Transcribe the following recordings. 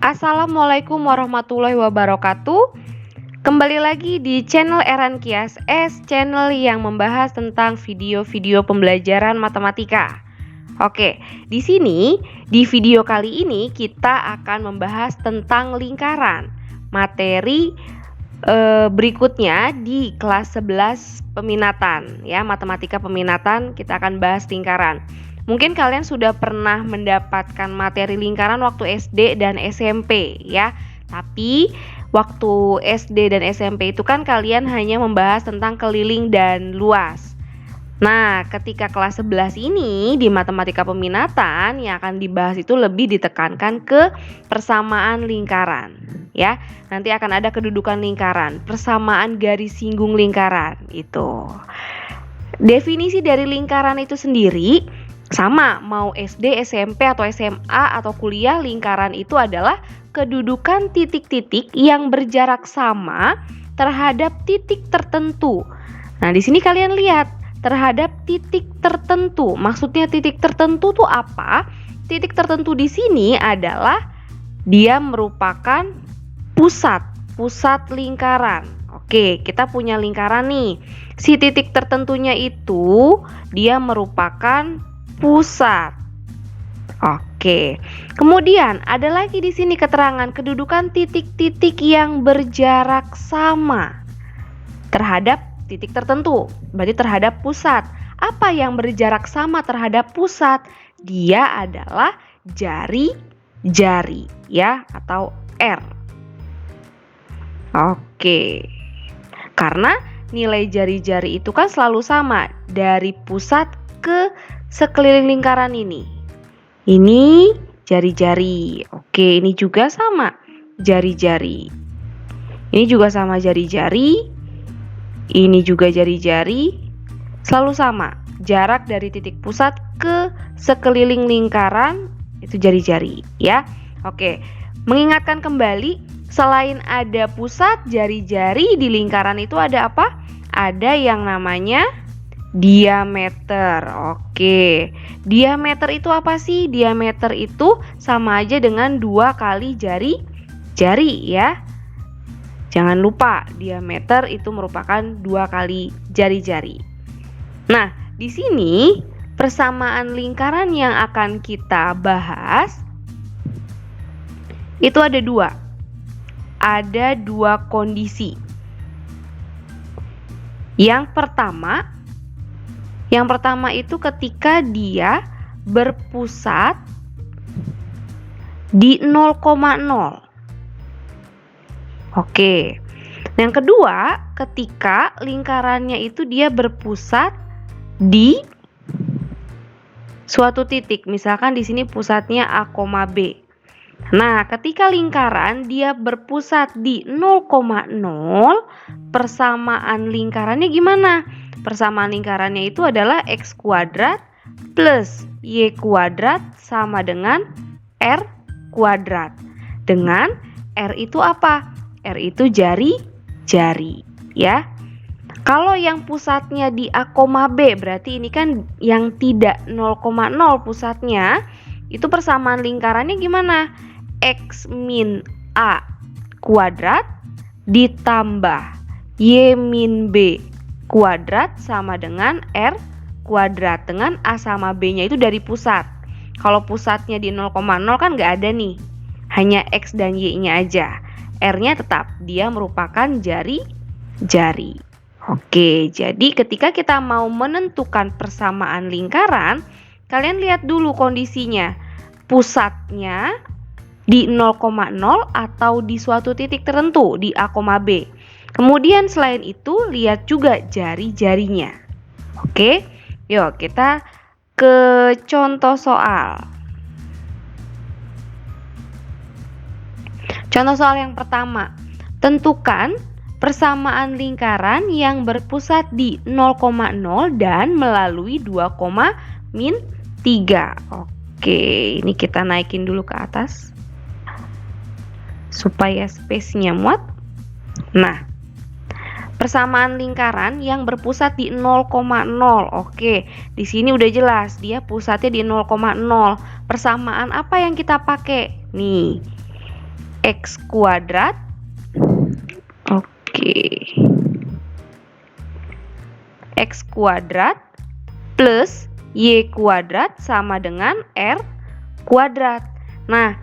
Assalamualaikum warahmatullahi wabarakatuh. Kembali lagi di channel Eran Kias S, channel yang membahas tentang video-video pembelajaran matematika. Oke, di sini di video kali ini kita akan membahas tentang lingkaran. Materi berikutnya di kelas 11 peminatan ya, matematika peminatan kita akan bahas lingkaran. Mungkin kalian sudah pernah mendapatkan materi lingkaran waktu SD dan SMP ya. Tapi waktu SD dan SMP itu kan kalian hanya membahas tentang keliling dan luas. Nah, ketika kelas 11 ini di matematika peminatan yang akan dibahas itu lebih ditekankan ke persamaan lingkaran ya. Nanti akan ada kedudukan lingkaran, persamaan garis singgung lingkaran itu. Definisi dari lingkaran itu sendiri sama, mau SD, SMP, atau SMA, atau kuliah, lingkaran itu adalah kedudukan titik-titik yang berjarak sama terhadap titik tertentu. Nah, di sini kalian lihat, terhadap titik tertentu. Maksudnya titik tertentu itu apa? Titik tertentu di sini adalah dia merupakan pusat lingkaran. Oke, kita punya lingkaran nih. Si titik tertentunya itu dia merupakan pusat. Oke. Kemudian ada lagi di sini keterangan kedudukan titik-titik yang berjarak sama terhadap titik tertentu. Berarti terhadap pusat. Apa yang berjarak sama terhadap pusat? Dia adalah jari-jari ya, atau R. Oke. Karena nilai jari-jari itu kan selalu sama dari pusat ke sekeliling lingkaran ini. Ini jari-jari. Oke, ini juga sama jari-jari. Ini juga sama jari-jari. Ini juga jari-jari. Selalu sama. Jarak dari titik pusat ke sekeliling lingkaran itu jari-jari ya. Oke. Mengingatkan kembali, selain ada pusat, jari-jari di lingkaran itu ada apa? Ada yang namanya diameter. Oke, diameter itu apa sih? Diameter itu sama aja dengan 2 kali jari ya. Jangan lupa, diameter itu merupakan 2 kali jari-jari. Nah, di sini persamaan lingkaran yang akan kita bahas itu ada 2. Ada 2 kondisi. Yang pertama itu ketika dia berpusat di 0,0. Oke. Yang kedua, ketika lingkarannya itu dia berpusat di suatu titik. Misalkan di sini pusatnya A, B. Nah, ketika lingkaran dia berpusat di 0,0, persamaan lingkarannya gimana? Persamaan lingkarannya itu adalah X kuadrat plus Y kuadrat sama dengan R kuadrat. Dengan R itu apa? R itu jari-jari ya. Kalau yang pusatnya di A, B, berarti ini kan yang tidak 0,0 pusatnya. Itu persamaan lingkarannya gimana? X min A kuadrat ditambah Y min B kuadrat sama dengan R kuadrat, dengan A sama B-nya itu dari pusat. Kalau pusatnya di 0,0 kan nggak ada nih, hanya X dan Y-nya aja. R-nya tetap, dia merupakan jari-jari. Oke, jadi ketika kita mau menentukan persamaan lingkaran, kalian lihat dulu kondisinya. Pusatnya di 0,0 atau di suatu titik tertentu di A, B. Kemudian selain itu lihat juga jari-jarinya. Oke, yuk kita ke contoh soal. Contoh soal yang pertama, tentukan persamaan lingkaran yang berpusat di 0,0 dan melalui 2,-3. Oke, ini kita naikin dulu ke atas supaya space-nya muat. Nah, persamaan lingkaran yang berpusat di 0,0. Oke, di sini udah jelas dia pusatnya di 0,0. Persamaan apa yang kita pakai? Nih, X kuadrat. Oke. X kuadrat plus Y kuadrat sama dengan R kuadrat. Nah,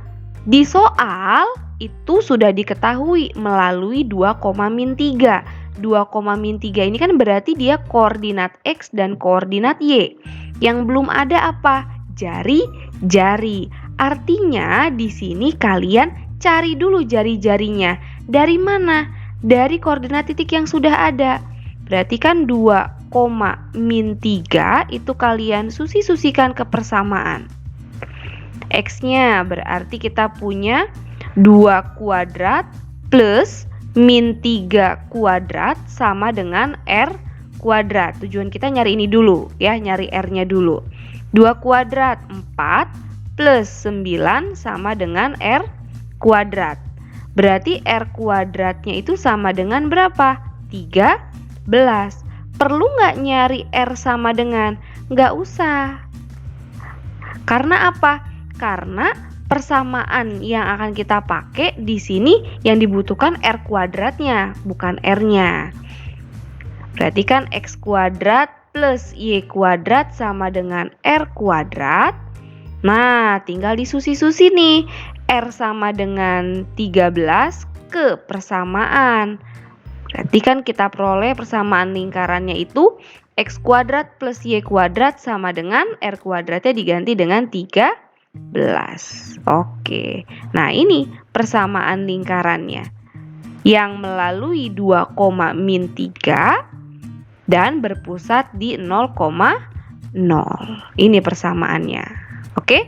di soal itu sudah diketahui melalui 2,-3. 2,-3 ini kan berarti dia koordinat X dan koordinat Y. Yang belum ada apa? Jari-jari. Artinya di sini kalian cari dulu jari-jarinya. Dari mana? Dari koordinat titik yang sudah ada. Berarti kan 2,-3 itu kalian susi-susikan ke persamaan. X-nya berarti kita punya 2 kuadrat plus min 3 kuadrat sama dengan R kuadrat. Tujuan kita nyari ini dulu ya, nyari R-nya dulu. 2 kuadrat 4 plus 9 sama dengan R kuadrat. Berarti R kuadratnya itu sama dengan berapa? 13. Perlu nggak nyari R sama dengan? Nggak usah. Karena apa? Karena persamaan yang akan kita pakai di sini yang dibutuhkan R kuadratnya, bukan R-nya. Berarti kan X kuadrat plus Y kuadrat sama dengan R kuadrat. Nah, tinggal disusi-susi nih. R sama dengan 13 ke persamaan. Berarti kan kita peroleh persamaan lingkarannya itu X kuadrat plus Y kuadrat sama dengan R kuadratnya diganti dengan 13. Oke. Nah, ini persamaan lingkarannya yang melalui 2,-3 dan berpusat di 0,0. Ini persamaannya. Oke?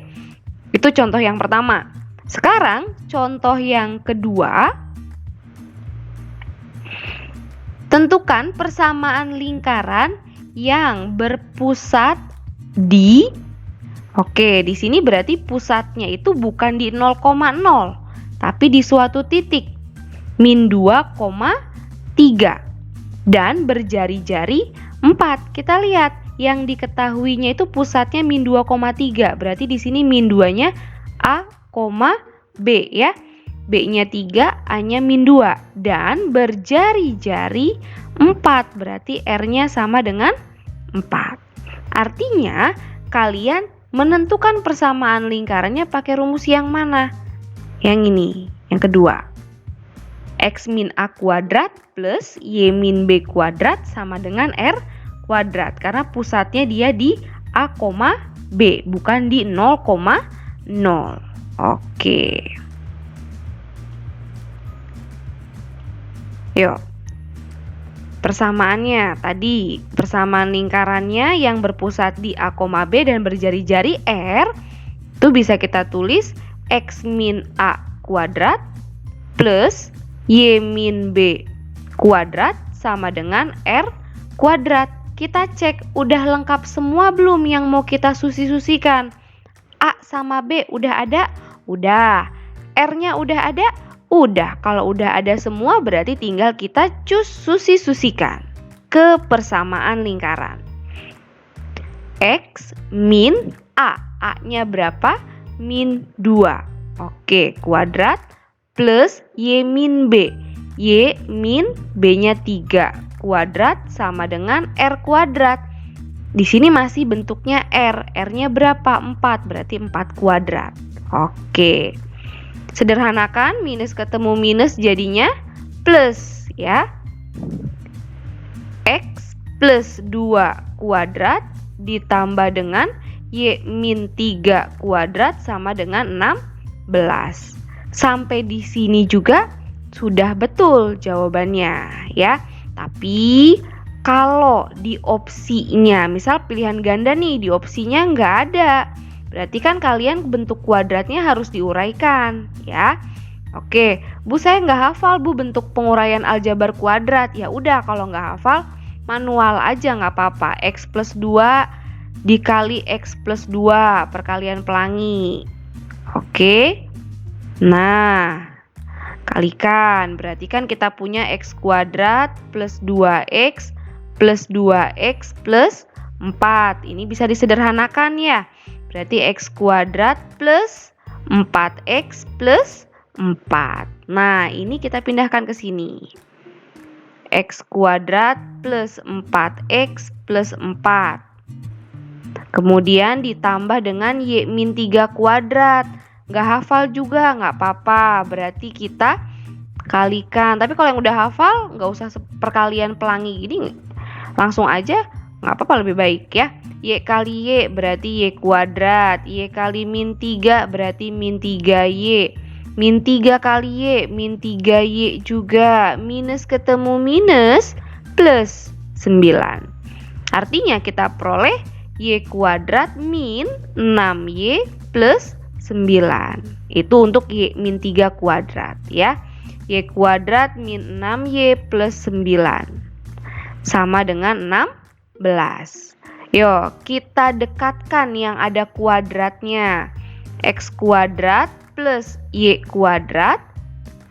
Itu contoh yang pertama. Sekarang contoh yang kedua. Tentukan persamaan lingkaran yang berpusat di di sini berarti pusatnya itu bukan di 0,0, tapi di suatu titik min 2,3 dan berjari-jari 4. Kita lihat yang diketahuinya itu pusatnya min 2,3. Berarti di sini min 2-nya A, B ya. B-nya 3, A-nya min 2 dan berjari-jari 4. Berarti R-nya sama dengan 4. Artinya kalian menentukan persamaan lingkarannya pakai rumus yang mana? Yang ini, yang kedua. X min A kuadrat plus Y min B kuadrat sama dengan R kuadrat. Karena pusatnya dia di A, B, bukan di 0,0. Oke. Yuk. Persamaannya tadi, persamaan lingkarannya yang berpusat di A, B dan berjari-jari R itu bisa kita tulis X min A kuadrat plus Y min B kuadrat sama dengan R kuadrat. Kita cek udah lengkap semua belum yang mau kita susi-susikan? A sama B udah ada? Udah. R-nya udah ada? Udah. Kalau udah ada semua berarti tinggal kita susi-susikan ke persamaan lingkaran. X min A. A-nya berapa? Min 2. Oke, kuadrat plus Y min B. Y min B-nya 3. Kuadrat sama dengan R kuadrat. Di sini masih bentuknya R. R-nya berapa? 4. Berarti 4 kuadrat. Oke. Sederhanakan, minus ketemu minus jadinya plus ya. X plus 2 kuadrat ditambah dengan Y min 3 kuadrat sama dengan 16. Sampai di sini juga sudah betul jawabannya ya. Tapi kalau di opsinya, misal pilihan ganda nih, di opsinya nggak ada. Berarti kan kalian bentuk kuadratnya harus diuraikan ya. Oke, Bu saya nggak hafal Bu bentuk penguraian aljabar kuadrat. Ya udah kalau nggak hafal manual aja nggak apa-apa. X plus 2 dikali X plus 2 perkalian pelangi. Oke. Nah, kalikan. Berarti kan kita punya X kuadrat plus 2X plus 2X plus 4. Ini bisa disederhanakan ya. Berarti X kuadrat plus 4X plus 4. Nah, ini kita pindahkan ke sini. X kuadrat plus 4X plus 4. Kemudian ditambah dengan Y min 3 kuadrat. Nggak hafal juga, nggak apa-apa. Berarti kita kalikan. Tapi kalau yang udah hafal, nggak usah perkalian pelangi gini. Langsung aja, nggak apa-apa, lebih baik ya. Y kali Y berarti Y kuadrat. Y kali min 3 berarti min 3Y. Min 3 kali Y, min 3Y juga. Minus ketemu minus, plus 9. Artinya kita peroleh Y kuadrat min 6Y plus 9. Itu untuk Y min 3 kuadrat ya. Y kuadrat min 6Y plus 9. Sama dengan 16. Yuk, kita dekatkan yang ada kuadratnya. X kuadrat plus Y kuadrat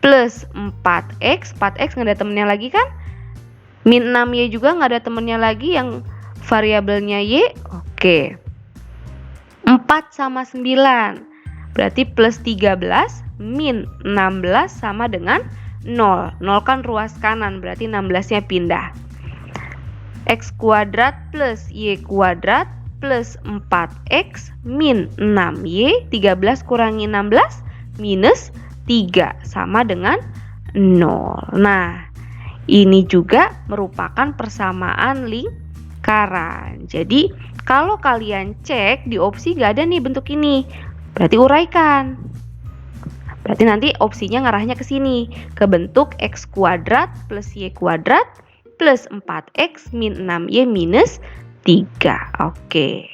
plus 4X. 4X nggak ada temennya lagi kan? Min 6Y juga nggak ada temennya lagi yang variabelnya Y. Oke. 4 sama 9. Berarti plus 13 min 16 sama dengan 0. 0 kan ruas kanan, berarti 16-nya pindah. X kuadrat plus Y kuadrat plus 4X min 6Y. 13 kurangi 16 minus 3 sama dengan 0. Nah, ini juga merupakan persamaan lingkaran. Jadi kalau kalian cek di opsi gak ada nih bentuk ini, berarti uraikan. Berarti nanti opsinya ngarahnya ke sini, ke bentuk X kuadrat plus Y kuadrat plus 4X min 6Y minus 3. Oke.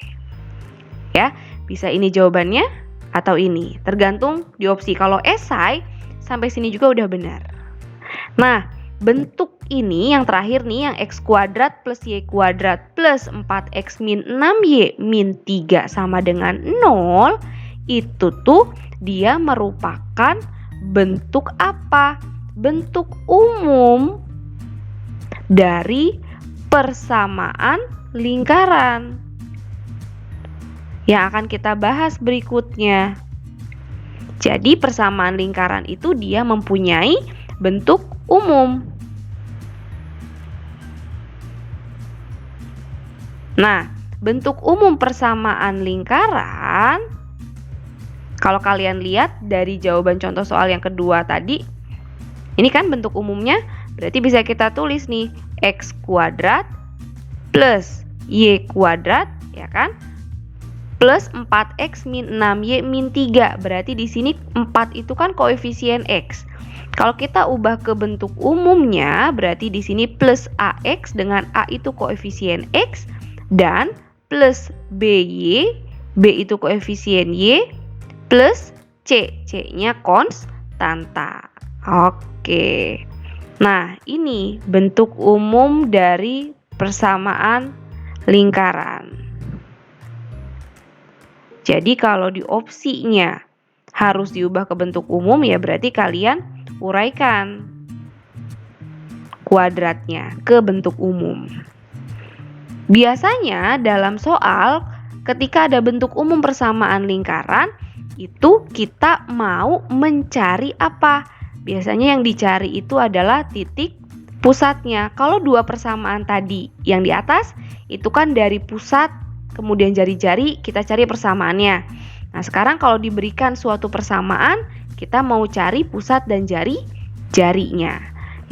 Ya, bisa ini jawabannya atau ini. Tergantung di opsi. Kalau esai, sampai sini juga udah benar. Nah, bentuk ini yang terakhir nih, yang X kuadrat plus Y kuadrat plus 4X min 6Y min 3 sama dengan 0. Itu tuh dia merupakan bentuk apa? Bentuk umum dari persamaan lingkaran yang akan kita bahas berikutnya. Jadi persamaan lingkaran itu dia mempunyai bentuk umum. Nah, bentuk umum persamaan lingkaran, kalau kalian lihat dari jawaban contoh soal yang kedua tadi, ini kan bentuk umumnya, berarti bisa kita tulis nih, X kuadrat plus Y kuadrat, ya kan? Plus 4X min 6Y min 3. Berarti di sini 4 itu kan koefisien X. Kalau kita ubah ke bentuk umumnya, berarti di sini plus AX dengan A itu koefisien X dan plus BY, B itu koefisien Y, plus C, C-nya konstanta. Oke. Nah, ini bentuk umum dari persamaan lingkaran. Jadi kalau di opsinya harus diubah ke bentuk umum, ya berarti kalian uraikan kuadratnya ke bentuk umum. Biasanya dalam soal ketika ada bentuk umum persamaan lingkaran, itu kita mau mencari apa? Biasanya yang dicari itu adalah titik pusatnya. Kalau dua persamaan tadi yang di atas itu kan dari pusat kemudian jari-jari kita cari persamaannya. Nah, sekarang kalau diberikan suatu persamaan, kita mau cari pusat dan jari-jarinya.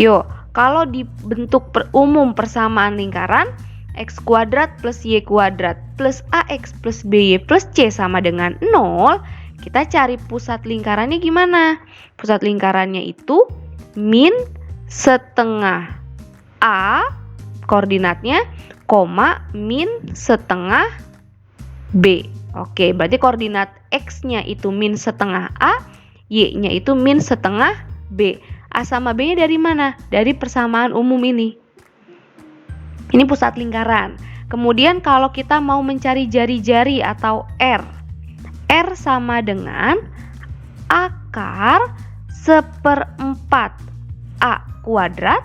Yuk, kalau di bentuk umum persamaan lingkaran, X kuadrat plus Y kuadrat plus AX plus BY plus C sama dengan 0, kita cari pusat lingkarannya gimana? Pusat lingkarannya itu min setengah A koordinatnya, koma min setengah B. Oke, berarti koordinat X-nya itu min setengah A, Y-nya itu min setengah B. A sama B-nya dari mana? Dari persamaan umum ini. Ini pusat lingkaran. Kemudian kalau kita mau mencari jari-jari atau R, R sama dengan akar seperempat A kuadrat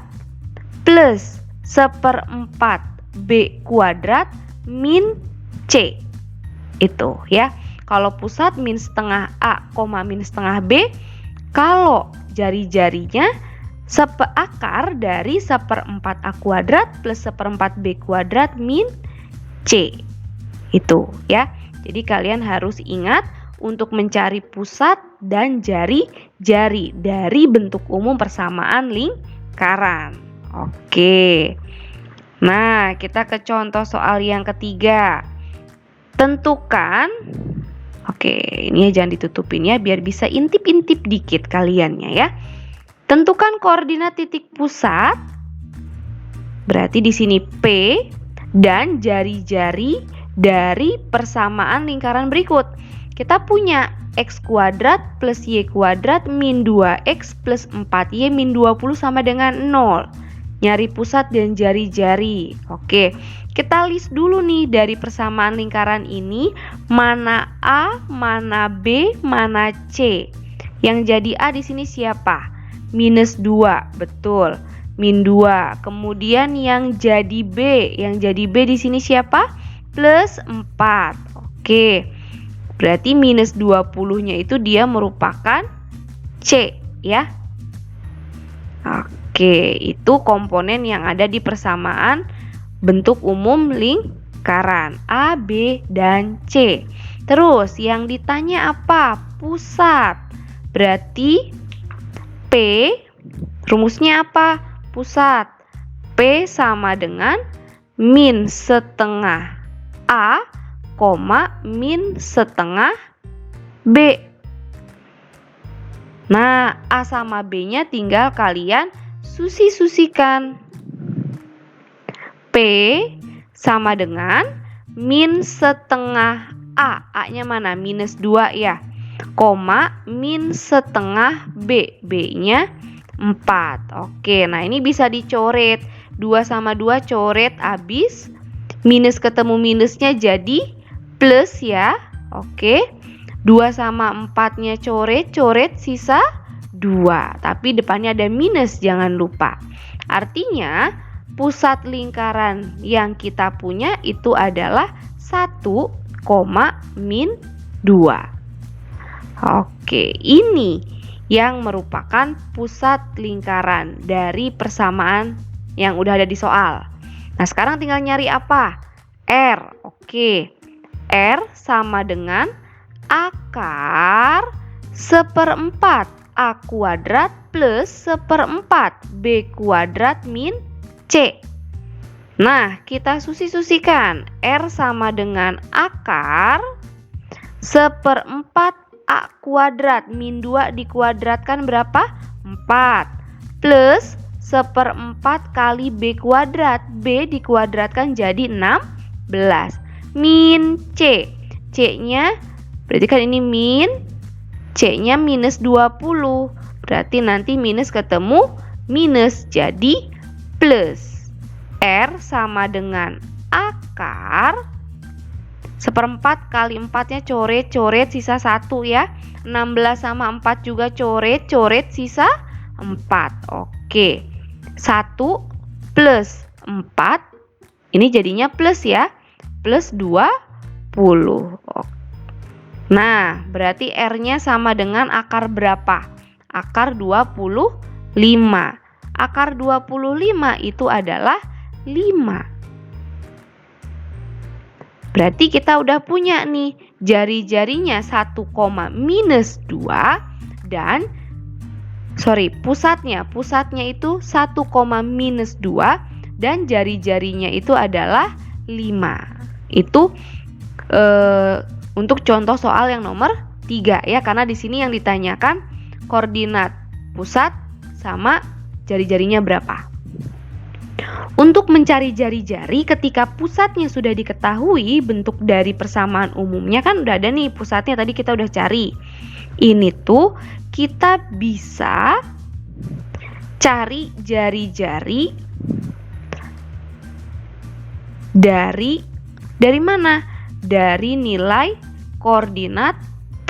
plus seperempat B kuadrat min C. Itu ya. Kalau pusat min setengah A, min setengah B. Kalau jari-jarinya akar dari 1/4 A kuadrat plus 1/4 B kuadrat min C. Itu ya. Jadi kalian harus ingat untuk mencari pusat dan jari-jari dari bentuk umum persamaan lingkaran. Oke. Nah, kita ke contoh soal yang ketiga. Tentukan, oke, ini jangan ditutupin ya, biar bisa intip-intip dikit kaliannya ya. Tentukan koordinat titik pusat, berarti di sini P, dan jari-jari dari persamaan lingkaran berikut. Kita punya X kuadrat plus Y kuadrat min 2X plus 4Y min 20 sama dengan 0. Nyari pusat dan jari-jari. Oke, kita list dulu nih dari persamaan lingkaran ini, mana A, mana B, mana C. Yang jadi A di sini siapa? Minus 2, betul. Min 2. Kemudian yang jadi B, di sini siapa? Plus 4. Oke. Berarti minus 20-nya itu dia merupakan C, ya. Oke, itu komponen yang ada di persamaan bentuk umum lingkaran A, B, dan C. Terus yang ditanya apa? Pusat. Berarti P, rumusnya apa? Pusat. P sama dengan min setengah A, min setengah B. Nah, A sama B-nya tinggal kalian susi-susikan. P sama dengan min setengah A. A-nya mana? Minus 2 ya. Min setengah B. B-nya 4. Oke, nah ini bisa dicoret. 2 sama 2 coret habis. Minus ketemu minusnya jadi plus ya. Oke. 2 sama 4-nya coret sisa 2. Tapi depannya ada minus, jangan lupa. Artinya pusat lingkaran yang kita punya itu adalah 1, min 2. Oke, ini yang merupakan pusat lingkaran dari persamaan yang udah ada di soal. Nah, sekarang tinggal nyari apa? R. Oke. R sama dengan akar 1/4 A kuadrat plus 1/4 B kuadrat min C. Nah, kita susi-susikan. R sama dengan akar 1/4 A kuadrat min 2 dikuadratkan berapa? 4. Plus 1/4 kali B kuadrat. B dikuadratkan jadi 16. Min C. C-nya, berarti kan ini min. C-nya minus 20. Berarti nanti minus ketemu minus jadi plus. R sama dengan akar 1/4 kali 4-nya coret sisa 1 ya. 16 sama 4 juga coret sisa 4. Oke. 1 plus 4 ini jadinya plus ya. Plus 20. Nah, berarti R-nya sama dengan akar berapa? Akar 25. Akar 25 itu adalah 5. Berarti kita udah punya nih jari-jarinya 1, minus 2 dan pusatnya itu 1, minus 2 dan jari-jarinya itu adalah 5. Itu untuk contoh soal yang nomor 3 ya, karena di sini yang ditanyakan koordinat pusat sama jari-jarinya berapa. Untuk mencari jari-jari ketika pusatnya sudah diketahui, bentuk dari persamaan umumnya kan udah ada nih pusatnya, tadi kita udah cari. Ini tuh kita bisa cari jari-jari dari mana? Dari nilai koordinat P.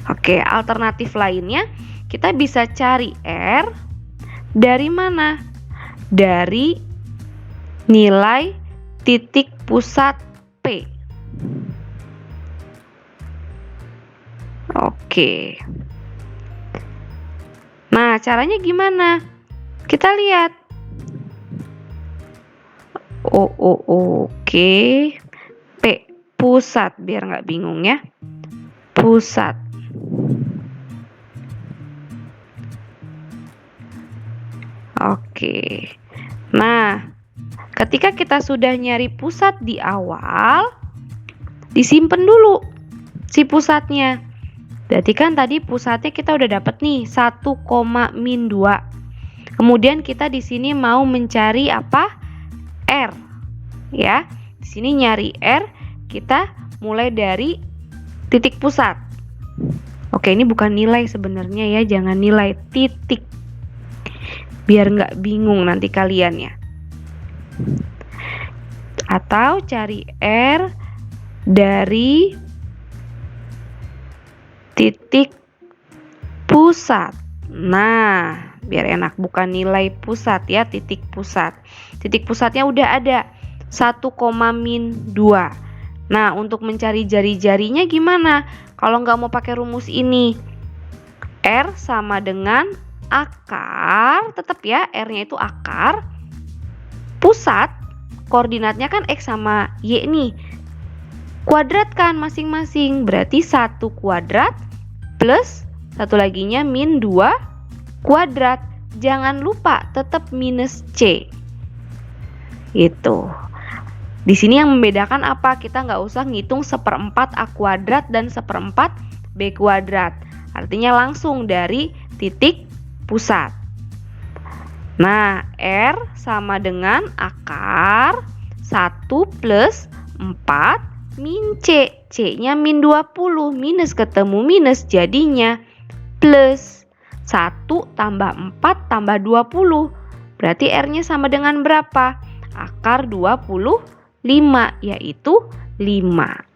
Oke, alternatif lainnya kita bisa cari R dari mana? Dari nilai titik pusat P. Oke. Nah, caranya gimana? Kita lihat. Oke. P, pusat, biar nggak bingung ya. Pusat. Oke. Nah, ketika kita sudah nyari pusat di awal, disimpan dulu si pusatnya. Berarti kan tadi pusatnya kita udah dapet nih 1,-2. Kemudian kita di sini mau mencari apa? R. Ya. Di sini nyari R, kita mulai dari titik pusat. Oke, ini bukan nilai sebenarnya ya, jangan nilai, titik. Biar nggak bingung nanti kalian ya. Atau cari R dari titik pusat. Nah, biar enak, bukan nilai pusat ya, titik pusat. Titik pusatnya udah ada 1,-2. Nah, untuk mencari jari-jarinya gimana? Kalau nggak mau pakai rumus ini, R sama dengan akar, tetap ya, R-nya itu akar. Pusat, koordinatnya kan X sama Y nih. Kuadratkan masing-masing, berarti 1 kuadrat plus satu laginya min 2 kuadrat. Jangan lupa tetap minus C. Gitu. Di sini yang membedakan apa? Kita nggak usah ngitung 1/4 A kuadrat dan 1/4 B kuadrat. Artinya langsung dari titik pusat. Nah, R sama dengan akar 1 plus 4 min C. C-nya min 20. Minus ketemu minus, jadinya plus. 1 tambah 4 tambah 20. Berarti R-nya sama dengan berapa? Akar 25, yaitu 5.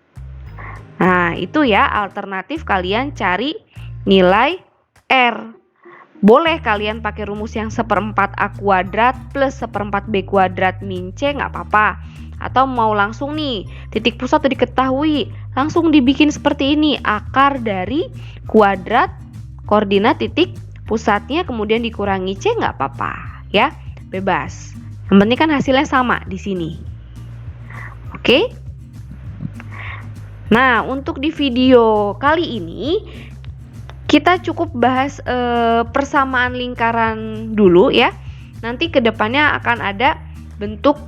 Nah, itu ya alternatif kalian cari nilai R. Boleh kalian pakai rumus yang 1/4 A kuadrat plus 1/4 B kuadrat min C, nggak apa-apa. Atau mau langsung nih, titik pusat udah diketahui, langsung dibikin seperti ini, akar dari kuadrat koordinat titik pusatnya kemudian dikurangi C, nggak apa-apa ya, bebas. Yang penting kan hasilnya sama di sini. Oke? Nah, untuk di video kali ini kita cukup bahas persamaan lingkaran dulu ya. Nanti kedepannya akan ada bentuk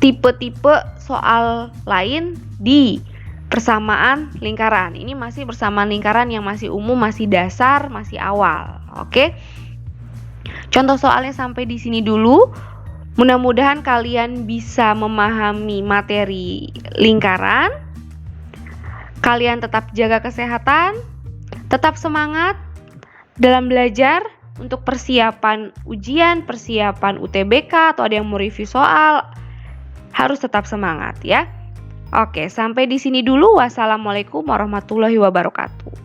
tipe-tipe soal lain di persamaan lingkaran. Ini masih persamaan lingkaran yang masih umum, masih dasar, masih awal. Oke. Contoh soalnya sampai di sini dulu. Mudah-mudahan kalian bisa memahami materi lingkaran. Kalian tetap jaga kesehatan, tetap semangat dalam belajar untuk persiapan ujian, persiapan UTBK atau ada yang mau review soal. Harus tetap semangat ya. Oke, sampai di sini dulu. Wassalamualaikum warahmatullahi wabarakatuh.